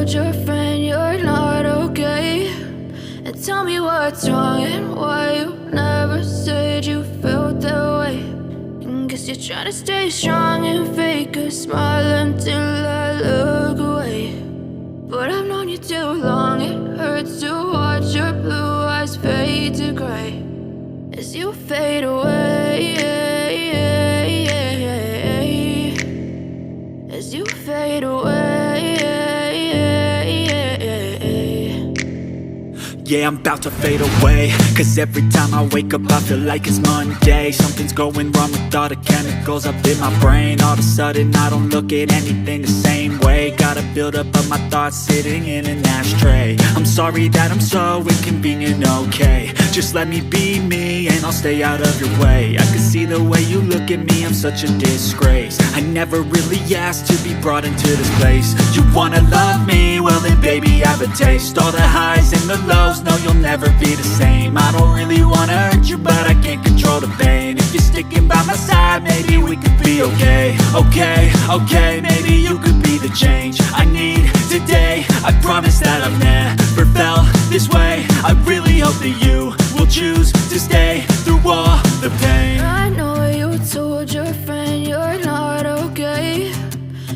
told your friend you're not okay? And tell me what's wrong and why you never said you felt that way. And guess you're trying to stay strong and fake a smile until I look away. But I've known you too long, it hurts to watch your blue eyes fade to gray as you fade away, as you fade away. Yeah, I'm about to fade away, cause every time I wake up I feel like it's Monday. Something's going wrong with all the chemicals up in my brain. All of a sudden I don't look at anything the same way. Got a buildup of my thoughts sitting in an ashtray. I'm sorry that I'm so inconvenient, okay? Just let me be me and I'll stay out of your way. I can see the way you look at me, I'm such a disgrace. I never really asked to be brought into this place. You wanna love me? Well then baby have a taste. All the highs and the lows, no you'll never be the same. I don't really wanna hurt you but I can't control the pain. If you're sticking by my side maybe we could be okay. Okay, maybe you could be the change I need today. I promise that I've never felt this way. I really hope that you will choose to stay through all the pain. I know you told your friend you're not okay.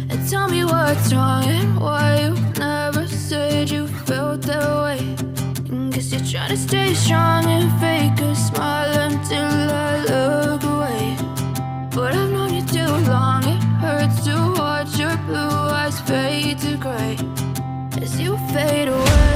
And tell me what's wrong and why you never said you felt that way. And guess you're trying to stay strong and fake a smile until I look away. But I've known you too long, it hurts to watch your blue eyes fade to gray as you fade away.